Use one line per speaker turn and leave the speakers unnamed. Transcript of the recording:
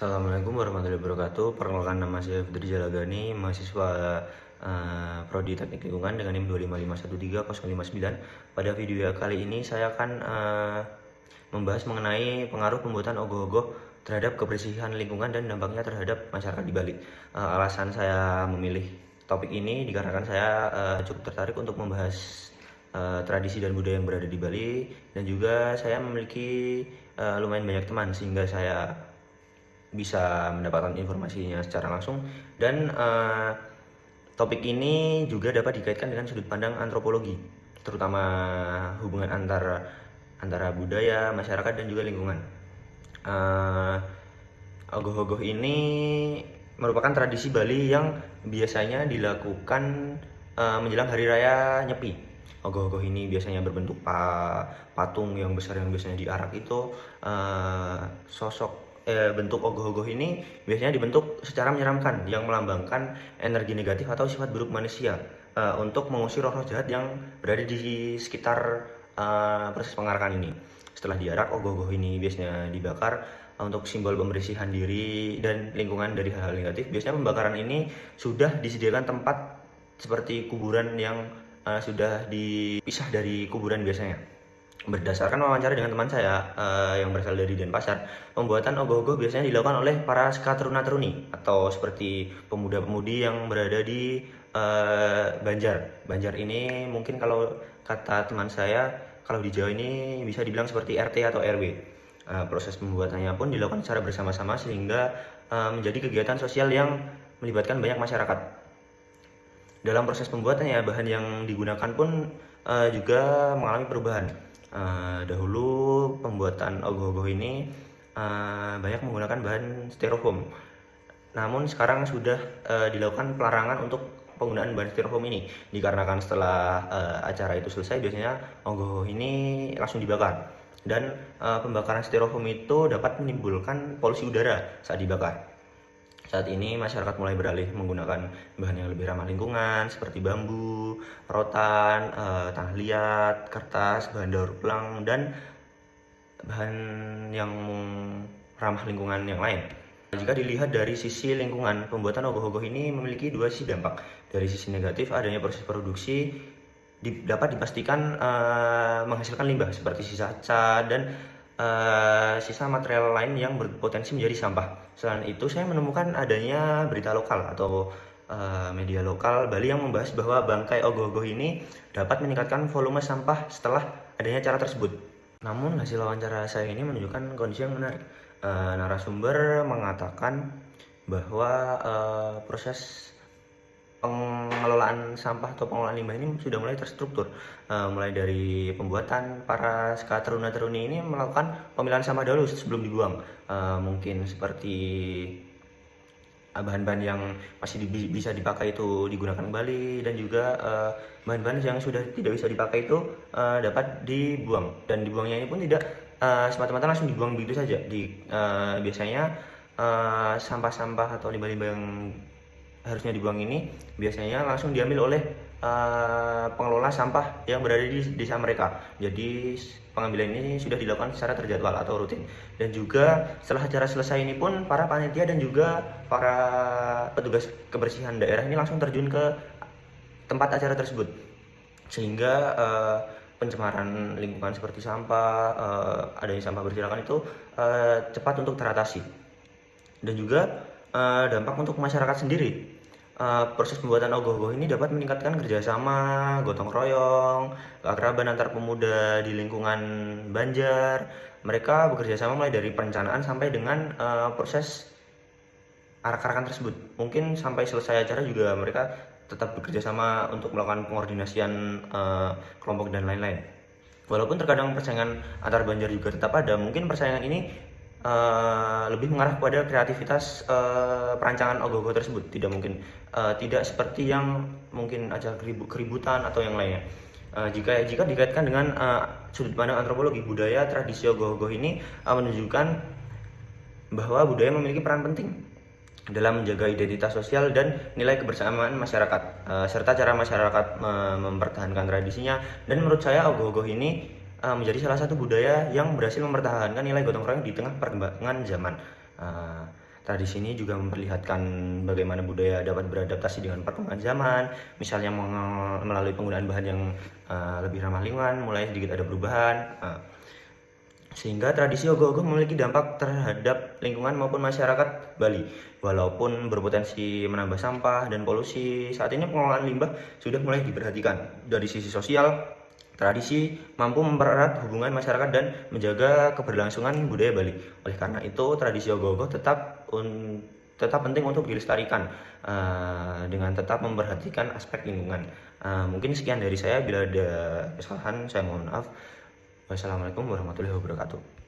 Assalamualaikum warahmatullahi wabarakatuh. Perkenalkan, nama saya Fitri Jalagani, mahasiswa Prodi Teknik Lingkungan dengan NIM 255130059. Pada video kali ini saya akan membahas mengenai pengaruh pembuatan ogoh-ogoh terhadap kebersihan lingkungan dan dampaknya terhadap masyarakat di Bali. Alasan saya memilih topik ini dikarenakan saya cukup tertarik untuk membahas tradisi dan budaya yang berada di Bali, dan juga saya memiliki lumayan banyak teman sehingga saya bisa mendapatkan informasinya secara langsung. Dan topik ini juga dapat dikaitkan dengan sudut pandang antropologi, terutama hubungan antara budaya, masyarakat, dan juga lingkungan. Ogoh-ogoh ini merupakan tradisi Bali yang biasanya dilakukan menjelang hari raya Nyepi. Ogoh-ogoh ini biasanya berbentuk patung yang besar yang biasanya diarak itu. Bentuk ogoh-ogoh ini biasanya dibentuk secara menyeramkan yang melambangkan energi negatif atau sifat buruk manusia untuk mengusir roh-roh jahat yang berada di sekitar proses pengarakan ini. Setelah diarak, ogoh-ogoh ini biasanya dibakar untuk simbol pembersihan diri dan lingkungan dari hal-hal negatif. Biasanya pembakaran ini sudah disediakan tempat seperti kuburan yang sudah dipisah dari kuburan biasanya. Berdasarkan wawancara dengan teman saya yang berasal dari Denpasar, pembuatan ogoh-ogoh biasanya dilakukan oleh para skateruna-teruni atau seperti pemuda-pemudi yang berada di Banjar. Banjar ini mungkin kalau kata teman saya, kalau di Jawa ini bisa dibilang seperti RT atau RW. Proses pembuatannya pun dilakukan secara bersama-sama sehingga menjadi kegiatan sosial yang melibatkan banyak masyarakat. Dalam proses pembuatannya, bahan yang digunakan pun juga mengalami perubahan. Dahulu pembuatan ogoh-ogoh ini banyak menggunakan bahan styrofoam. Namun sekarang sudah dilakukan pelarangan untuk penggunaan bahan styrofoam ini, dikarenakan setelah acara itu selesai biasanya ogoh-ogoh ini langsung dibakar. Dan pembakaran styrofoam itu dapat menimbulkan polusi udara saat dibakar. Saat ini masyarakat mulai beralih menggunakan bahan yang lebih ramah lingkungan seperti bambu, rotan, tanah liat, kertas, bahan daur ulang, dan bahan yang ramah lingkungan yang lain. Jika dilihat dari sisi lingkungan, pembuatan ogoh-ogoh ini memiliki dua sisi dampak. Dari sisi negatif, adanya proses produksi dapat dipastikan menghasilkan limbah seperti sisa cat dan sisa material lain yang berpotensi menjadi sampah. Selain itu, saya menemukan adanya berita lokal atau media lokal Bali yang membahas bahwa bangkai ogoh-ogoh ini dapat meningkatkan volume sampah setelah adanya cara tersebut. Namun hasil wawancara saya ini menunjukkan kondisi yang menarik. Narasumber mengatakan bahwa proses pengelolaan sampah atau pengelolaan limbah ini sudah mulai terstruktur, mulai dari pembuatan para skateruna-teruni ini melakukan pemilahan sampah dahulu sebelum dibuang, mungkin seperti bahan-bahan yang masih bisa dipakai itu digunakan kembali, dan juga bahan-bahan yang sudah tidak bisa dipakai itu dapat dibuang, dan dibuangnya ini pun tidak semata-mata langsung dibuang begitu saja. Biasanya sampah-sampah atau limbah-limbah yang harusnya dibuang ini biasanya langsung diambil oleh pengelola sampah yang berada di desa mereka. Jadi pengambilan ini sudah dilakukan secara terjadwal atau rutin. Dan juga setelah acara selesai ini pun para panitia dan juga para petugas kebersihan daerah ini langsung terjun ke tempat acara tersebut, sehingga pencemaran lingkungan seperti sampah, adanya sampah berserakan itu cepat untuk teratasi. Dan juga dampak untuk masyarakat sendiri. Proses pembuatan ogoh-ogoh ini dapat meningkatkan kerjasama, gotong royong, keakraban antar pemuda di lingkungan Banjar. Mereka bekerja sama mulai dari perencanaan sampai dengan proses arak-arakan tersebut. Mungkin sampai selesai acara juga mereka tetap bekerja sama untuk melakukan pengordinasian kelompok dan lain-lain. Walaupun terkadang persaingan antar Banjar juga tetap ada, mungkin persaingan ini lebih mengarah kepada kreativitas perancangan ogoh-ogoh tersebut. Tidak seperti yang mungkin acara keributan atau yang lainnya. Jika dikaitkan dengan sudut pandang antropologi budaya, tradisi ogoh-ogoh ini menunjukkan bahwa budaya memiliki peran penting dalam menjaga identitas sosial dan nilai kebersamaan masyarakat, serta cara masyarakat mempertahankan tradisinya. Dan menurut saya ogoh-ogoh ini menjadi salah satu budaya yang berhasil mempertahankan nilai gotong royong di tengah perkembangan zaman. Tradisi ini juga memperlihatkan bagaimana budaya dapat beradaptasi dengan perkembangan zaman, misalnya melalui penggunaan bahan yang lebih ramah lingkungan, mulai sedikit ada perubahan. Sehingga tradisi ogoh-ogoh memiliki dampak terhadap lingkungan maupun masyarakat Bali. Walaupun berpotensi menambah sampah dan polusi, saat ini pengelolaan limbah sudah mulai diperhatikan. Dari sisi sosial, tradisi mampu mempererat hubungan masyarakat dan menjaga keberlangsungan budaya Bali. Oleh karena itu, tradisi ogoh-ogoh tetap penting untuk dilestarikan dengan tetap memperhatikan aspek lingkungan. Mungkin sekian dari saya. Bila ada kesalahan, saya mohon maaf. Wassalamualaikum warahmatullahi wabarakatuh.